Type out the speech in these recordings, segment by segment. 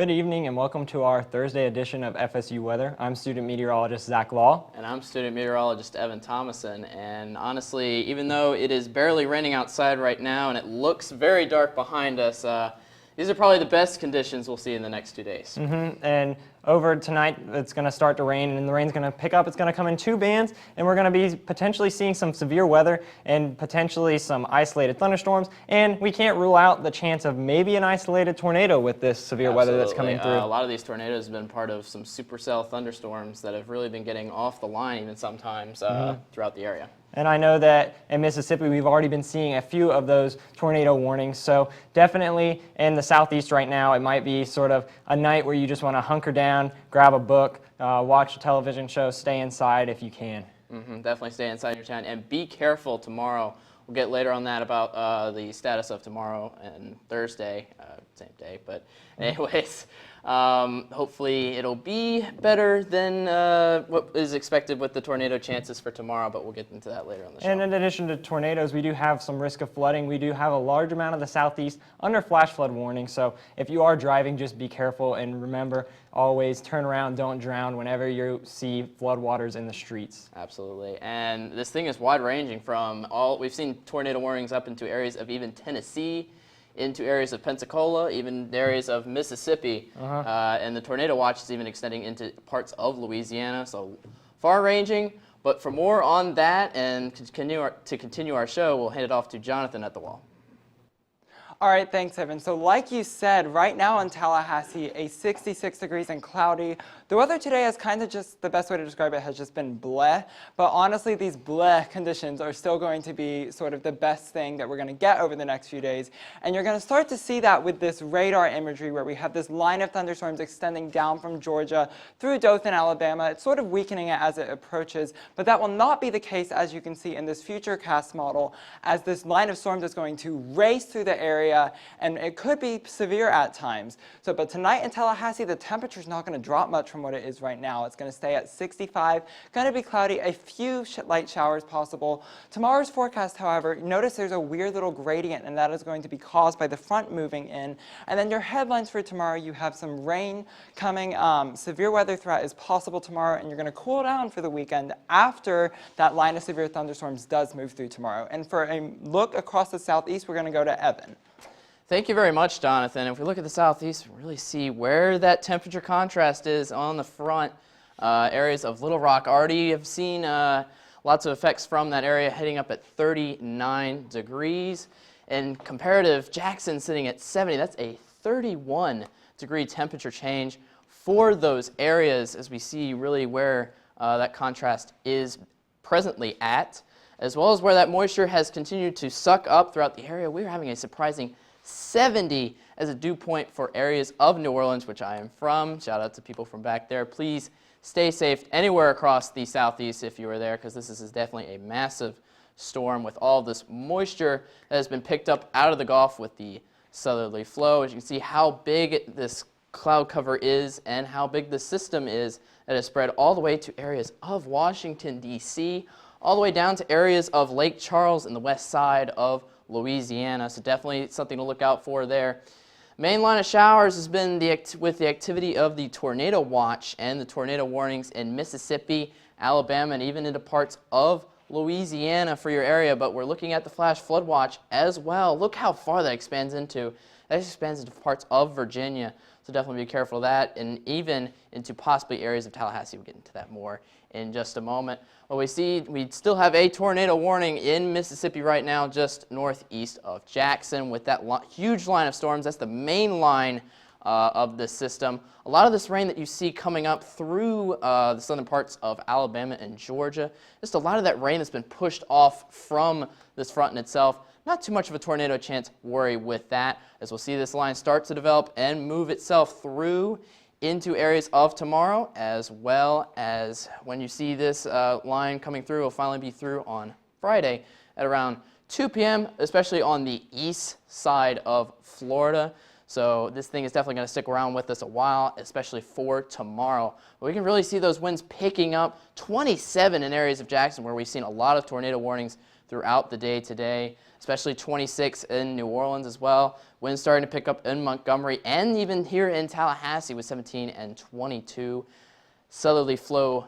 Good evening and welcome to our Thursday edition of FSU Weather. I'm student meteorologist Zach Law. And I'm student meteorologist Evan Thomason. And honestly, even though it is barely raining outside right now and it looks very dark behind us, these are probably the best conditions we'll see in the next 2 days. And over tonight, it's going to start to rain, and the rain's going to pick up. It's going to come in two bands, and we're going to be potentially seeing some severe weather and potentially some isolated thunderstorms. And we can't rule out the chance of maybe an isolated tornado with this severe weather that's coming through. A lot of these tornadoes have been part of some supercell thunderstorms that have really been getting off the line even sometimes throughout the area. And I know that in Mississippi, we've already been seeing a few of those tornado warnings. So definitely in the southeast right now, it might be sort of a night where you just want to hunker down, grab a book, watch a television show, stay inside if you can. Definitely stay inside your tent and be careful tomorrow. We'll get later on that about the status of tomorrow and Thursday, same day. But anyways, hopefully it'll be better than what is expected with the tornado chances for tomorrow, but we'll get into that later on the show. And in addition to tornadoes, we do have some risk of flooding. We do have a large amount of the southeast under flash flood warning. So if you are driving, just be careful and remember, always turn around, don't drown whenever you see floodwaters in the streets. Absolutely. And this thing is wide-ranging from we've seen tornado warnings up into areas of even Tennessee, into areas of Pensacola, even areas of Mississippi, and the tornado watch is even extending into parts of Louisiana, so far-ranging. But for more on that and to continue our show, we'll hand it off to Jonathan at the wall. All right, thanks, Evan. So like you said, right now in Tallahassee, 66 degrees and cloudy. The weather today is kind of just, the best way to describe it has just been bleh. But honestly, these bleh conditions are still going to be sort of the best thing that we're going to get over the next few days. And you're going to start to see that with this radar imagery where we have this line of thunderstorms extending down from Georgia through Dothan, Alabama. It's sort of weakening it as it approaches. But that will not be the case, as you can see in this futurecast model, as this line of storms is going to race through the area. And it could be severe at times. But tonight in Tallahassee, the temperature is not going to drop much from what it is right now. It's going to stay at 65, going to be cloudy, a few light showers possible. Tomorrow's forecast, however, notice there's a weird little gradient, and that is going to be caused by the front moving in. And then your headlines for tomorrow, you have some rain coming. Severe weather threat is possible tomorrow, and you're going to cool down for the weekend after that line of severe thunderstorms does move through tomorrow. And for a look across the southeast, we're going to go to Evan. Thank you very much, Jonathan. If we look at the southeast, we really see where that temperature contrast is on the front. Areas of Little Rock already have seen lots of effects from that area, heading up at 39 degrees. And comparative, Jackson sitting at 70. That's a 31-degree temperature change for those areas, as we see really where that contrast is presently at, as well as where that moisture has continued to suck up throughout the area. We're having a surprising 70 as a dew point for areas of New Orleans, which I am from. Shout out to people from back there. Please stay safe anywhere across the southeast if you are there, because this is definitely a massive storm with all this moisture that has been picked up out of the Gulf with the southerly flow. As you can see how big this cloud cover is and how big the system is that is spread all the way to areas of Washington, D.C., all the way down to areas of Lake Charles and the west side of Louisiana, so definitely something to look out for there. Main line of showers has been with the activity of the tornado watch and the tornado warnings in Mississippi, Alabama, and even into parts of Louisiana for your area, but we're looking at the flash flood watch as well. Look how far that expands into. That expands into parts of Virginia, so definitely be careful of that, and even into possibly areas of Tallahassee. We'll get into that more in just a moment. Well, we still have a tornado warning in Mississippi right now, just northeast of Jackson, with that huge line of storms. That's the main line of this system. A lot of this rain that you see coming up through the southern parts of Alabama and Georgia, just a lot of that rain that's been pushed off from this front in itself. Not too much of a tornado chance, worry with that, as we'll see this line start to develop and move itself through into areas of tomorrow, as well as when you see this line coming through, it'll finally be through on Friday at around 2 p.m., especially on the east side of Florida. So this thing is definitely going to stick around with us a while, especially for tomorrow. But we can really see those winds picking up. 27 in areas of Jackson, where we've seen a lot of tornado warnings throughout the day today, especially 26 in New Orleans as well. Winds starting to pick up in Montgomery and even here in Tallahassee with 17 and 22 southerly flow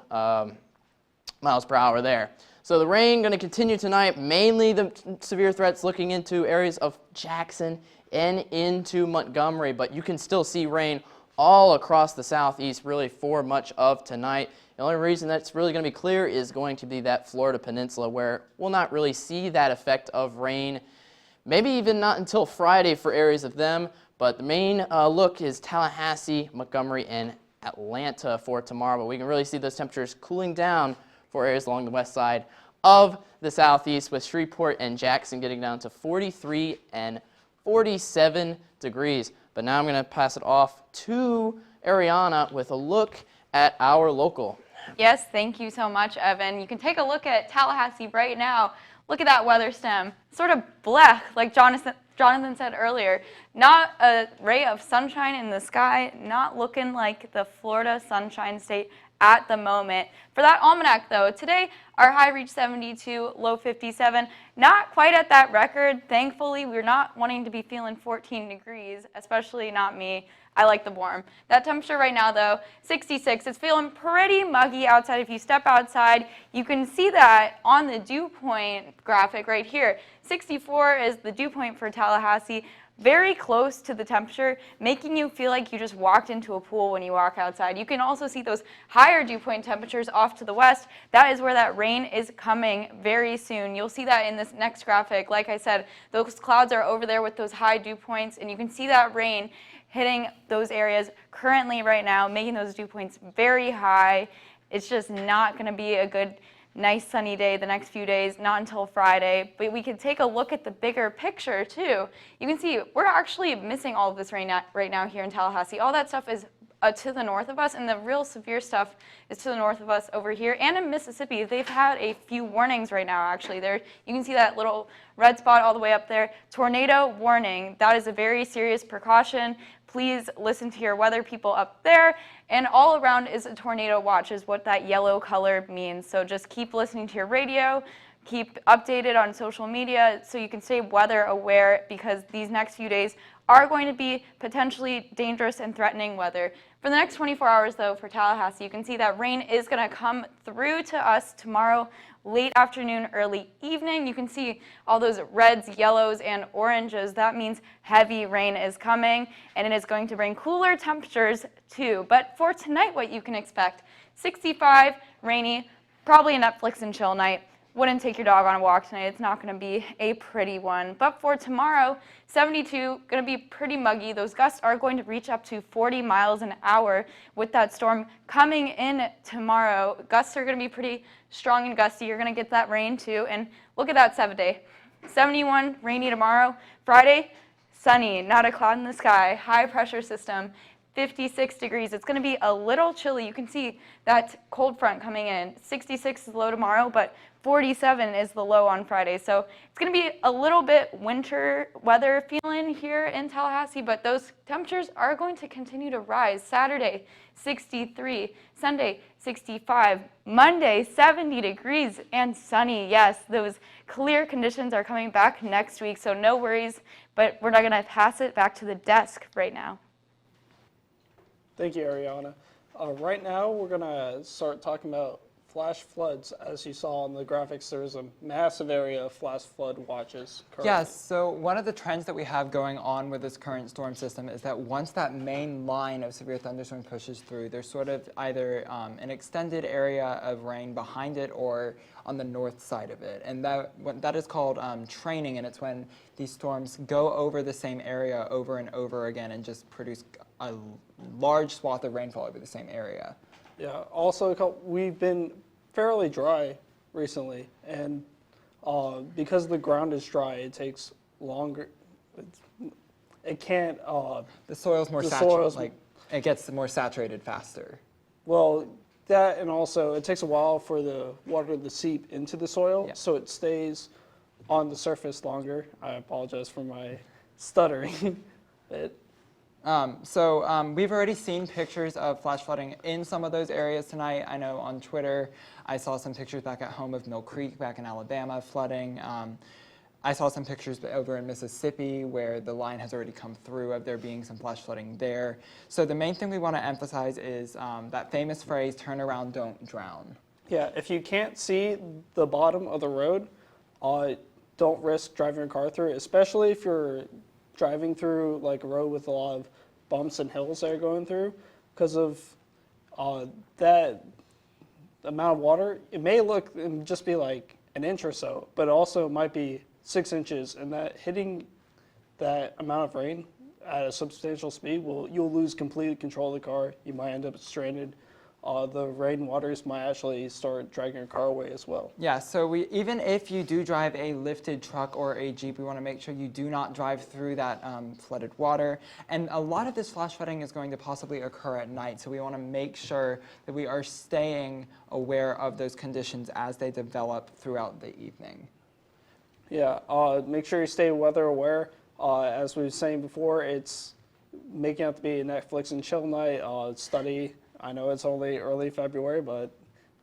miles per hour there. So the rain going to continue tonight, mainly the severe threats looking into areas of Jackson and into Montgomery, but you can still see rain all across the southeast really for much of tonight. The only reason that's really going to be clear is going to be that Florida peninsula, where we'll not really see that effect of rain, maybe even not until Friday for areas of them, but the main look is Tallahassee, Montgomery, and Atlanta for tomorrow, but we can really see those temperatures cooling down for areas along the west side of the southeast, with Shreveport and Jackson getting down to 43 and 47 degrees. But now I'm going to pass it off to Ariana with a look at our local. Yes, thank you so much, Evan. You can take a look at Tallahassee right now. Look at that weather stem. Sort of black, like Jonathan said earlier. Not a ray of sunshine in the sky, not looking like the Florida Sunshine State at the moment. For that almanac, though, today our high reached 72, low 57. Not quite at that record. Thankfully, we're not wanting to be feeling 14 degrees, especially not me. I like the warm. That temperature right now, though, 66. It's feeling pretty muggy outside. If you step outside, you can see that on the dew point graphic right here. 64 is the dew point for Tallahassee. Very close to the temperature, making you feel like you just walked into a pool when you walk outside. You can also see those higher dew point temperatures off to the west. That is where that rain is coming very soon. You'll see that in this next graphic. Like I said, those clouds are over there with those high dew points, and you can see that rain hitting those areas currently right now, making those dew points very high. It's just not going to be a good, nice sunny day the next few days, not until Friday. But we can take a look at the bigger picture too. You can see we're actually missing all of this rain right now here in Tallahassee. All that stuff is to the north of us, and the real severe stuff is to the north of us over here. And in Mississippi, they've had a few warnings right now, actually. There, you can see that little red spot all the way up there. Tornado warning. That is a very serious precaution. Please listen to your weather people up there. And all around is a tornado watch, is what that yellow color means. So just keep listening to your radio, keep updated on social media so you can stay weather aware, because these next few days are going to be potentially dangerous and threatening weather. For the next 24 hours, though, for Tallahassee, you can see that rain is going to come through to us tomorrow, late afternoon, early evening. You can see all those reds, yellows, and oranges. That means heavy rain is coming, and it is going to bring cooler temperatures too. But for tonight, what you can expect, 65, rainy, probably a Netflix and chill night. Wouldn't take your dog on a walk tonight. It's not going to be a pretty one. But for tomorrow, 72, going to be pretty muggy. Those gusts are going to reach up to 40 miles an hour with that storm coming in tomorrow. Gusts are going to be pretty strong and gusty. You're going to get that rain too. And look at that 7-day. 71, rainy tomorrow. Friday, sunny, not a cloud in the sky. High pressure system. 56 degrees. It's going to be a little chilly. You can see that cold front coming in. 66 is low tomorrow, but 47 is the low on Friday. So it's going to be a little bit winter weather feeling here in Tallahassee, but those temperatures are going to continue to rise. Saturday, 63. Sunday, 65. Monday, 70 degrees and sunny. Yes, those clear conditions are coming back next week, so no worries, but we're not going to pass it back to the desk right now. Thank you, Ariana. Right now, we're going to start talking about flash floods. As you saw on the graphics, there is a massive area of flash flood watches currently. Yes, so one of the trends that we have going on with this current storm system is that once that main line of severe thunderstorm pushes through, there's sort of either an extended area of rain behind it or on the north side of it. And that is called training, and it's when these storms go over the same area over and over again and just produce a large swath of rainfall over the same area. Yeah, also we've been fairly dry recently, and because the ground is dry, it takes longer. It can't. The soil's more saturated. Like, it gets more saturated faster. Well, that, and also it takes a while for the water to seep into the soil, so it stays on the surface longer. I apologize for my stuttering. We've already seen pictures of flash flooding in some of those areas tonight. I know on Twitter I saw some pictures back at home of Mill Creek back in Alabama flooding. I saw some pictures over in Mississippi where the line has already come through of there being some flash flooding there. So the main thing we want to emphasize is that famous phrase, turn around, don't drown. Yeah, if you can't see the bottom of the road, don't risk driving your car through it, especially if you're driving through like a road with a lot of bumps and hills that you're going through. Because of that amount of water, it may look and just be like an inch or so, but also it might be 6 inches, and that hitting that amount of rain at a substantial speed, you'll lose complete control of the car. You might end up stranded. The rain waters might actually start dragging your car away as well. Yeah, so even if you do drive a lifted truck or a Jeep, we want to make sure you do not drive through that flooded water. And a lot of this flash flooding is going to possibly occur at night, so we want to make sure that we are staying aware of those conditions as they develop throughout the evening. Yeah, make sure you stay weather aware. As we were saying before, it's making out to be a Netflix and chill night, study. I know it's only early February, but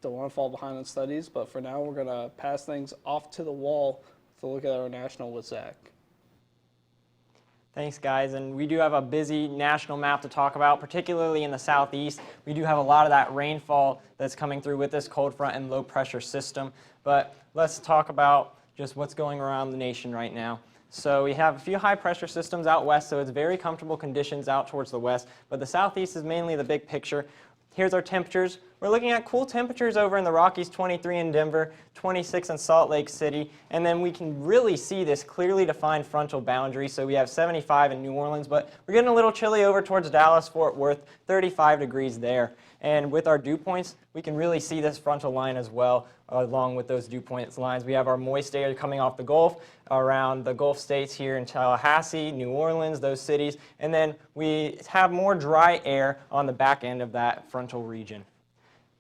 don't want to fall behind on studies. But for now, we're going to pass things off to the wall to look at our national with Zach. Thanks, guys. And we do have a busy national map to talk about, particularly in the southeast. We do have a lot of that rainfall that's coming through with this cold front and low pressure system. But let's talk about just what's going around the nation right now. So we have a few high pressure systems out west, so it's very comfortable conditions out towards the west. But the southeast is mainly the big picture. Here's our temperatures. We're looking at cool temperatures over in the Rockies, 23 in Denver, 26 in Salt Lake City, and then we can really see this clearly defined frontal boundary. So we have 75 in New Orleans, but we're getting a little chilly over towards Dallas, Fort Worth, 35 degrees there. And with our dew points, we can really see this frontal line as well, along with those dew points lines. We have our moist air coming off the Gulf, around the Gulf states here in Tallahassee, New Orleans, those cities, and then we have more dry air on the back end of that frontal region.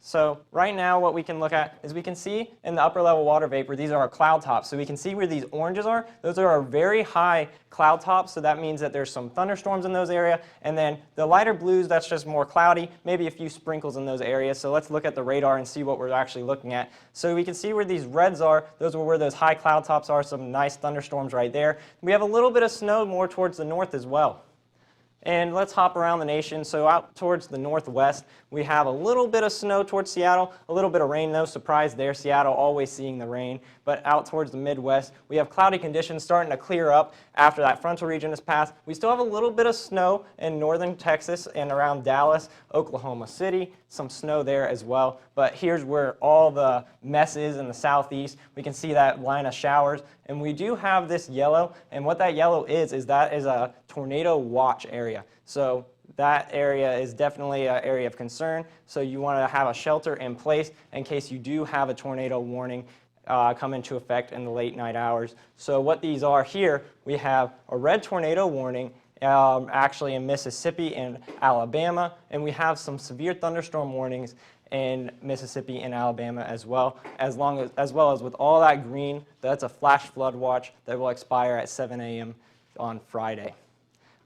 So right now what we can look at is we can see in the upper level water vapor, these are our cloud tops. So we can see where these oranges are. Those are our very high cloud tops, so that means that there's some thunderstorms in those areas. And then the lighter blues, that's just more cloudy, maybe a few sprinkles in those areas. So let's look at the radar and see what we're actually looking at. So we can see where these reds are. Those are where those high cloud tops are, some nice thunderstorms right there. We have a little bit of snow more towards the north as well. And let's hop around the nation. So out towards the northwest, we have a little bit of snow towards Seattle, a little bit of rain, no surprise there. Seattle always seeing the rain. But out towards the Midwest, we have cloudy conditions starting to clear up after that frontal region has passed. We still have a little bit of snow in northern Texas and around Dallas, Oklahoma City, some snow there as well. But here's where all the mess is in the southeast. We can see that line of showers. And we do have this yellow, and what that yellow is that is a tornado watch area. So that area is definitely an area of concern. So you want to have a shelter in place in case you do have a tornado warning come into effect in the late night hours. So what these are here, we have a red tornado warning actually in Mississippi and Alabama, and we have some severe thunderstorm warnings in Mississippi and Alabama as well as with all that green, that's a flash flood watch that will expire at 7 a.m. on Friday.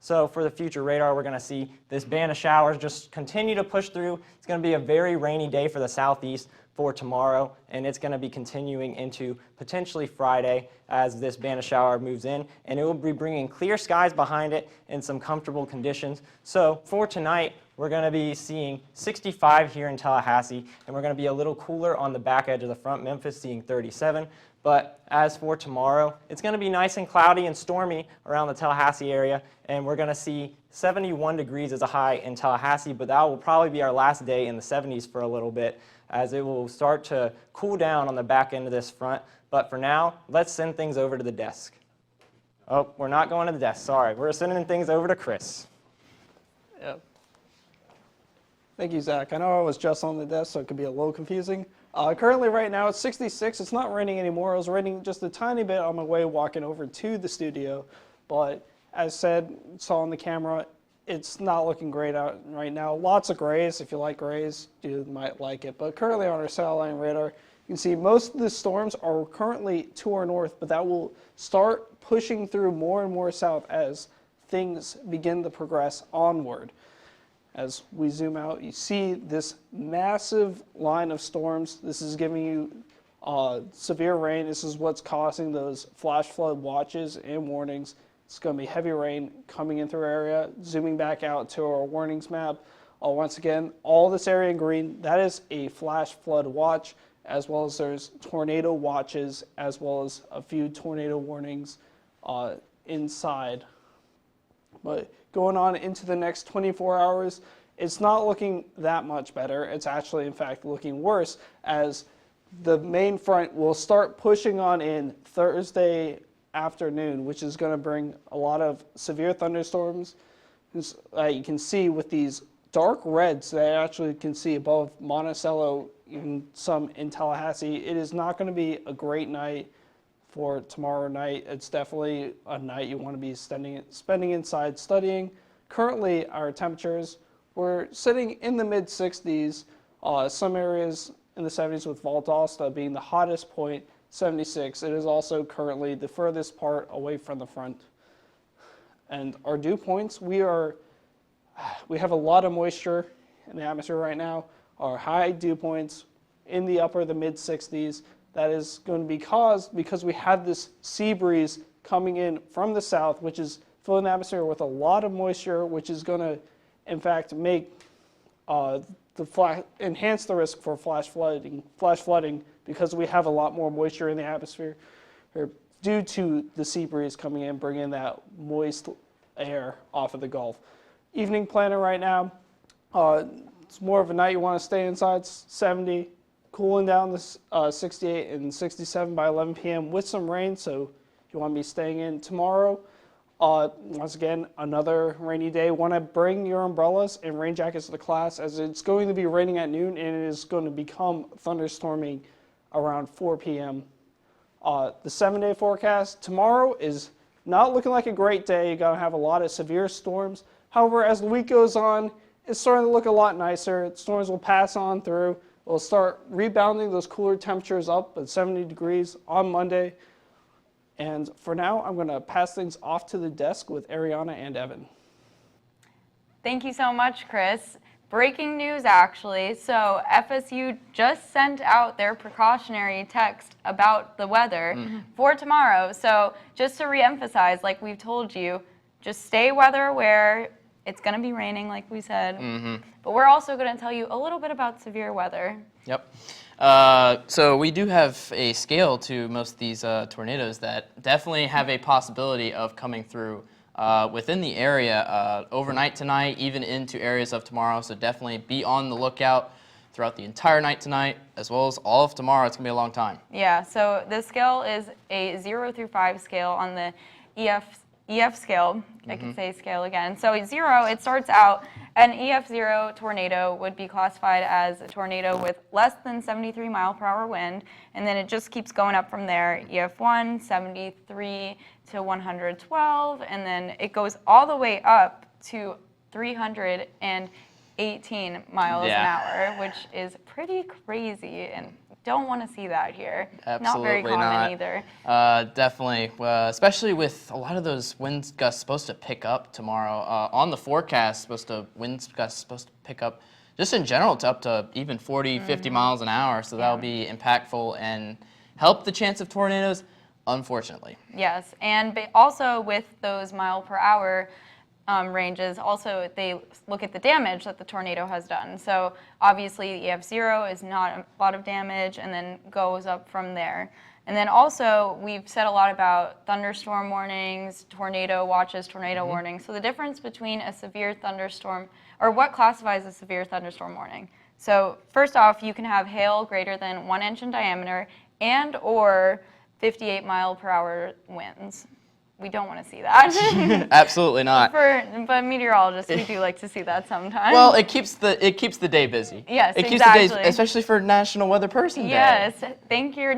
So for the future radar, we're going to see this band of showers just continue to push through. It's going to be a very rainy day for the southeast for tomorrow, and it's going to be continuing into potentially Friday as this band of shower moves in, and it will be bringing clear skies behind it and some comfortable conditions. So for tonight, we're going to be seeing 65 here in Tallahassee, and we're going to be a little cooler on the back edge of the front, Memphis seeing 37. But as for tomorrow, it's going to be nice and cloudy and stormy around the Tallahassee area, and we're going to see 71 degrees as a high in Tallahassee, but that will probably be our last day in the 70s for a little bit, as it will start to cool down on the back end of this front. But for now, let's send things over to the desk. Oh, we're not going to the desk, sorry. We're sending things over to Chris. Yep. Thank you, Zach. I know I was just on the desk, so it could be a little confusing. Currently, right now, it's 66. It's not raining anymore. It was raining just a tiny bit on my way walking over to the studio. But as said, saw on the camera, it's not looking great out right now. Lots of grays. If you like grays, you might like it. But currently on our satellite radar, you can see most of the storms are currently to our north, but that will start pushing through more and more south as things begin to progress onward. As we zoom out, you see this massive line of storms. This is giving you severe rain. This is what's causing those flash flood watches and warnings. It's going to be heavy rain coming in through our area. Zooming back out to our warnings map. Once again, all this area in green, that is a flash flood watch, as well as there's tornado watches, as well as a few tornado warnings inside. But going on into the next 24 hours, it's not looking that much better. It's actually, in fact, looking worse, as the main front will start pushing on in Thursday afternoon, which is going to bring a lot of severe thunderstorms. You can see with these dark reds that I actually can see above Monticello, even some in Tallahassee. It is not going to be a great night for tomorrow night. It's definitely a night you want to be spending inside studying. Currently, our temperatures, we're sitting in the mid-60s. Some areas in the 70s, with Valdosta being the hottest point, 76. It is also currently the furthest part away from the front. And our dew points, we have a lot of moisture in the atmosphere right now. Our high dew points in the upper, the mid-60s. That is going to be caused because we have this sea breeze coming in from the south, which is filling the atmosphere with a lot of moisture, which is going to, in fact, make enhance the risk for flash flooding because we have a lot more moisture in the atmosphere due to the sea breeze coming in, bringing that moist air off of the Gulf. Evening planner right now, it's more of a night you want to stay inside, 70, cooling down to 68 and 67 by 11 p.m. with some rain, so you want to be staying in tomorrow. Once again, another rainy day. Want to bring your umbrellas and rain jackets to the class, as it's going to be raining at noon and it is going to become thunderstorming around 4 p.m. The 7-day forecast, tomorrow is not looking like a great day. You're going to have a lot of severe storms. However, as the week goes on, it's starting to look a lot nicer. Storms will pass on through. We'll start rebounding those cooler temperatures up at 70 degrees on Monday. And for now, I'm going to pass things off to the desk with Ariana and Evan. Thank you so much, Chris. Breaking news, actually. So FSU just sent out their precautionary text about the weather for tomorrow. So just to reemphasize, like we've told you, just stay weather aware. It's going to be raining, like we said. But we're also going to tell you a little bit about severe weather. Yep. So we do have a scale to most of these tornadoes that definitely have a possibility of coming through within the area overnight tonight, even into areas of tomorrow. So definitely be on the lookout throughout the entire night tonight, as well as all of tomorrow. It's going to be a long time. Yeah, so the scale is a 0 through 5 scale on the EF scale. I can say scale again. So 0, it starts out, an EF0 tornado would be classified as a tornado with less than 73 mile per hour wind, and then it just keeps going up from there. EF1, 73 to 112, and then it goes all the way up to 318 miles an hour, which is pretty crazy, and don't want to see that here. Absolutely not very common not. either. Definitely, especially with a lot of those wind gusts supposed to pick up tomorrow. On the forecast, wind gusts supposed to pick up just in general to up to even 40, 50 miles an hour. So that'll be impactful and help the chance of tornadoes, unfortunately. Yes, and also with those mile per hour ranges, also they look at the damage that the tornado has done. So obviously EF0 is not a lot of damage and then goes up from there. And then also we've said a lot about thunderstorm warnings, tornado watches, tornado warnings. So the difference between a severe thunderstorm, or what classifies a severe thunderstorm warning. So first off, you can have hail greater than 1 inch in diameter and or 58 mile per hour winds. We don't want to see that. Absolutely not. But meteorologists, we do like to see that sometimes. Well, it keeps the day busy. Yes, it keeps exactly. the day, especially for National Weather Person Day. Yes, thank your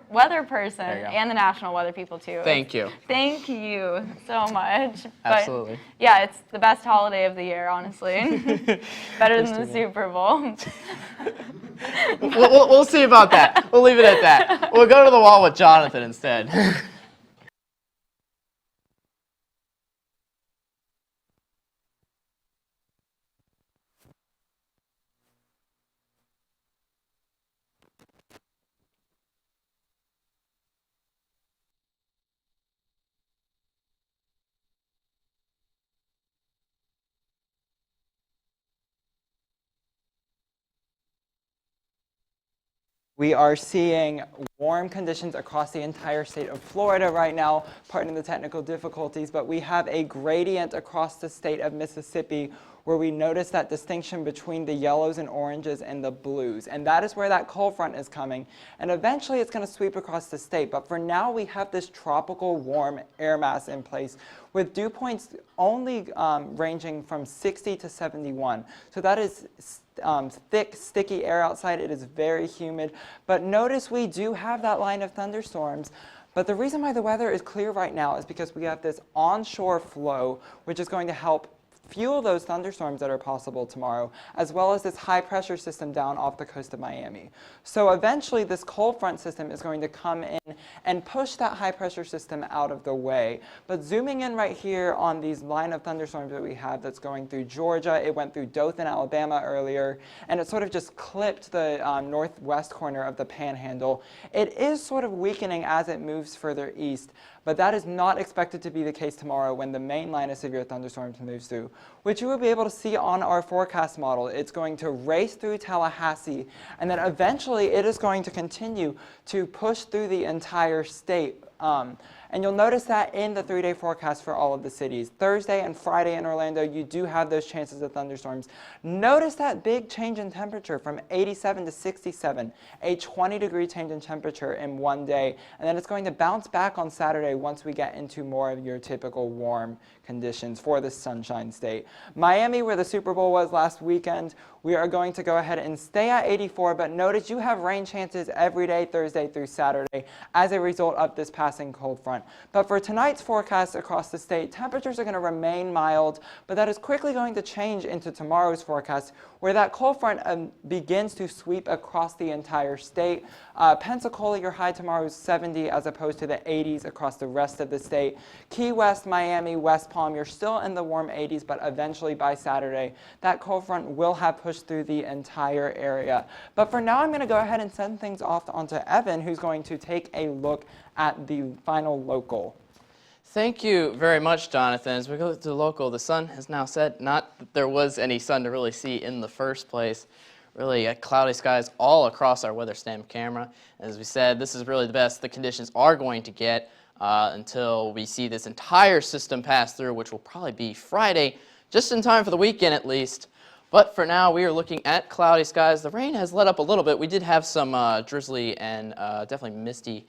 weather person There you go. and the national weather people too. Thank you. Thank you so much. Absolutely. But, yeah, it's the best holiday of the year, honestly. Better than the Super Bowl. We'll see about that. We'll leave it at that. We'll go to the wall with Jonathan instead. We are seeing warm conditions across the entire state of Florida right now, pardon the technical difficulties, but we have a gradient across the state of Mississippi where we notice that distinction between the yellows and oranges and the blues. And that is where that cold front is coming. And eventually it's going to sweep across the state. But for now, we have this tropical warm air mass in place with dew points only ranging from 60 to 71. So that is thick, sticky air outside. It is very humid. But notice we do have that line of thunderstorms. But the reason why the weather is clear right now is because we have this onshore flow, which is going to help fuel those thunderstorms that are possible tomorrow, as well as this high pressure system down off the coast of Miami. So eventually this cold front system is going to come in and push that high pressure system out of the way. But zooming in right here on these line of thunderstorms that we have that's going through Georgia, it went through Dothan, Alabama earlier, and it sort of just clipped the northwest corner of the panhandle. It is sort of weakening as it moves further east, but that is not expected to be the case tomorrow when the main line of severe thunderstorms moves through, which you will be able to see on our forecast model. It's going to race through Tallahassee, and then eventually it is going to continue to push through the entire state. And you'll notice that in the 3-day forecast for all of the cities. Thursday and Friday in Orlando, you do have those chances of thunderstorms. Notice that big change in temperature from 87 to 67, a 20-degree change in temperature in one day. And then it's going to bounce back on Saturday once we get into more of your typical warm conditions for the Sunshine State. Miami, where the Super Bowl was last weekend, we are going to go ahead and stay at 84, but notice you have rain chances every day, Thursday through Saturday, as a result of this passing cold front. But for tonight's forecast across the state, temperatures are going to remain mild, but that is quickly going to change into tomorrow's forecast, where that cold front begins to sweep across the entire state. Pensacola, your high tomorrow is 70 as opposed to the 80s across the rest of the state. Key West, Miami, West Palm, you're still in the warm 80s, but eventually by Saturday, that cold front will have pushed through the entire area. But for now, I'm going to go ahead and send things off onto Evan, who's going to take a look at the final local. Thank you very much, Jonathan. As we go to the local, the sun has now set. Not that there was any sun to really see in the first place. Really cloudy skies all across our weather stamp camera. As we said, this is really the best the conditions are going to get until we see this entire system pass through, which will probably be Friday, just in time for the weekend at least. But for now, we are looking at cloudy skies. The rain has let up a little bit. We did have some drizzly and definitely misty,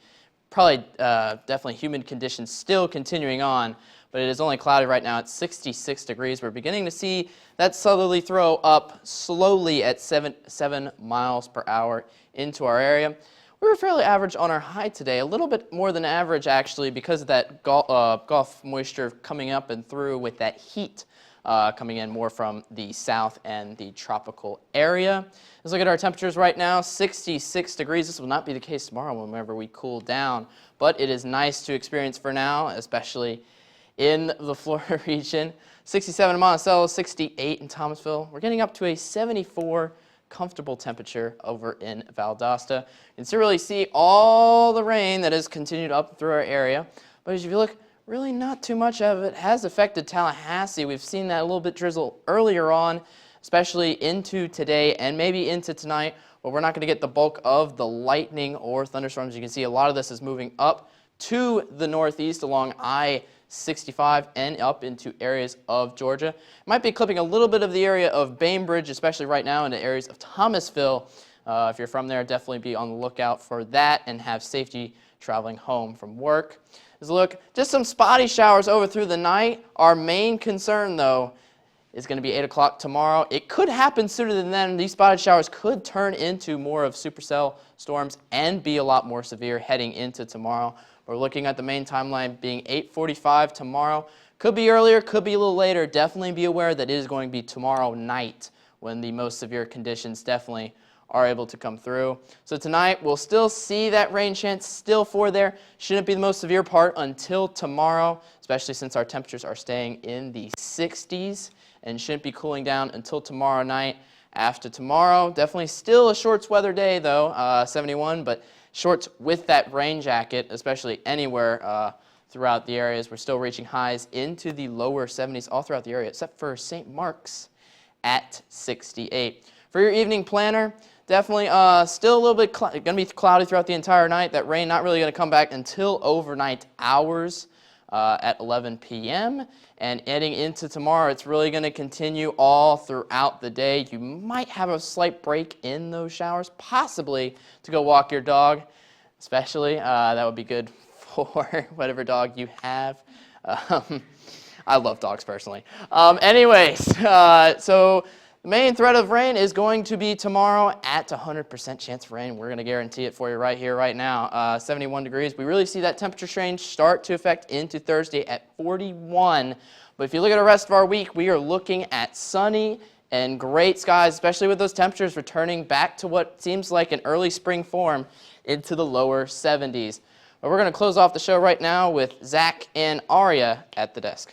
probably definitely humid conditions still continuing on, but it is only cloudy right now at 66 degrees. We're beginning to see that southerly throw up slowly at 7 miles per hour into our area. We were fairly average on our high today, a little bit more than average actually because of that Gulf moisture coming up and through with that heat coming in more from the south and the tropical area. Let's look at our temperatures right now, 66 degrees. This will not be the case tomorrow whenever we cool down, but it is nice to experience for now, especially in the Florida region. 67 in Monticello, 68 in Thomasville. We're getting up to a 74 comfortable temperature over in Valdosta. You can really see all the rain that has continued up through our area, but as you look, really not too much of it has affected Tallahassee. We've seen that a little bit drizzle earlier on, especially into today and maybe into tonight, but we're not going to get the bulk of the lightning or thunderstorms. You can see a lot of this is moving up to the northeast along I-65 and up into areas of Georgia. It might be clipping a little bit of the area of Bainbridge, especially right now in the areas of Thomasville. If you're from there, definitely be on the lookout for that and have safety traveling home from work. Let's look, just some spotty showers over through the night. Our main concern, though, is going to be 8 o'clock tomorrow. It could happen sooner than then. These spotted showers could turn into more of supercell storms and be a lot more severe heading into tomorrow. We're looking at the main timeline being 8:45 tomorrow. Could be earlier, could be a little later. Definitely be aware that it is going to be tomorrow night when the most severe conditions definitely are able to come through. So tonight we'll still see that rain chance still for there. Shouldn't be the most severe part until tomorrow, especially since our temperatures are staying in the 60s and shouldn't be cooling down until tomorrow night. After tomorrow, definitely still a shorts weather day though, 71, but shorts with that rain jacket, especially anywhere throughout the areas. We're still reaching highs into the lower 70s all throughout the area, except for St. Mark's at 68. For your evening planner, definitely still a little bit going to be cloudy throughout the entire night. That rain not really going to come back until overnight hours at 11 p.m. And heading into tomorrow, it's really going to continue all throughout the day. You might have a slight break in those showers, possibly to go walk your dog, especially. That would be good for whatever dog you have. I love dogs personally. Anyways, so the main threat of rain is going to be tomorrow at 100% chance of rain. We're going to guarantee it for you right here, right now. 71 degrees. We really see that temperature change start to affect into Thursday at 41. But if you look at the rest of our week, we are looking at sunny and great skies, especially with those temperatures returning back to what seems like an early spring form into the lower 70s. But we're going to close off the show right now with Zach and Aria at the desk.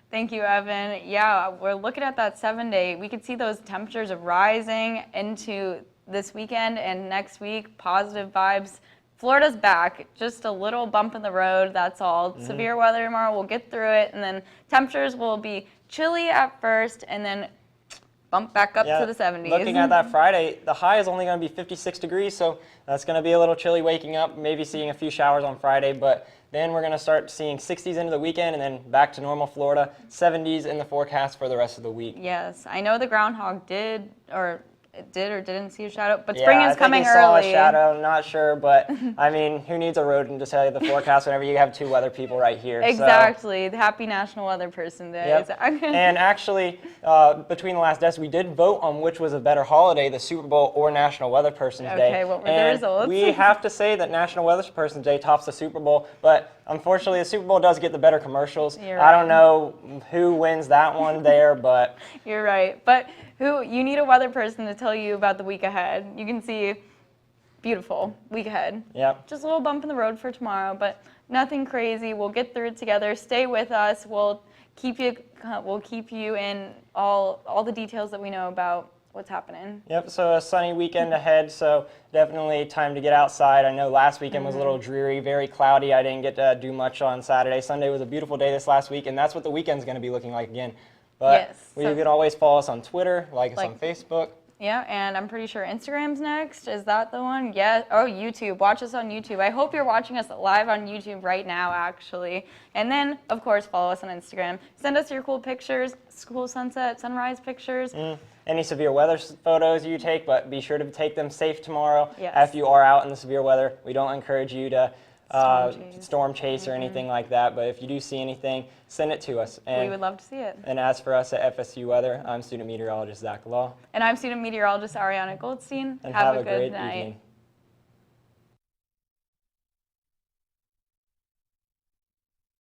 Thank you, Evan. Yeah, we're looking at that 7-day. We could see those temperatures rising into this weekend and next week. Positive vibes. Florida's back. Just a little bump in the road, that's all. Severe weather tomorrow. We'll get through it. And then temperatures will be chilly at first and then bump back up to the 70s. Looking at that Friday, the high is only going to be 56 degrees, so that's going to be a little chilly waking up, maybe seeing a few showers on Friday, but then we're going to start seeing 60s into the weekend and then back to normal Florida, 70s in the forecast for the rest of the week. Yes, I know the groundhog did or didn't see a shadow, but spring is coming early. I think early. he saw a shadow, not sure, but I mean, who needs a rodent to tell you the forecast whenever you have two weather people right here? Exactly. The Happy National Weather Person Day. Yep. Exactly. And actually, between the last desk, we did vote on which was a better holiday, the Super Bowl or National Weather Person's Day. Okay, what were the And results? we have to say that National Weather Person's Day tops the Super Bowl, but unfortunately, the Super Bowl does get the better commercials. You're I don't right. know who wins that one there, but You're right. But you need a weather person to tell you about the week ahead. You can see beautiful week ahead. Yep. Just a little bump in the road for tomorrow, but nothing crazy. We'll get through it together. Stay with us. We'll keep you in all the details that we know about what's happening. Yep, so a sunny weekend ahead, so definitely time to get outside. I know last weekend was a little dreary, very cloudy. I didn't get to do much on Saturday. Sunday was a beautiful day this last week, and that's what the weekend's going to be looking like again. But Yes, you so- can always follow us on Twitter, like us Like- on Facebook. Yeah, and I'm pretty sure Instagram's next. Is that the one? Yeah. Oh, YouTube. Watch us on YouTube. I hope you're watching us live on YouTube right now, actually. And then, of course, follow us on Instagram. Send us your cool pictures, cool sunset, sunrise pictures. Any severe weather photos you take, but be sure to take them safe tomorrow. Yes. If you are out in the severe weather, we don't encourage you to Storm chase. storm chase or anything like that, but if you do see anything, send it to us. We would love to see it. And as for us at FSU Weather, I'm student meteorologist Zach Law. And I'm student meteorologist Ariana Goldstein. And have a great night. evening.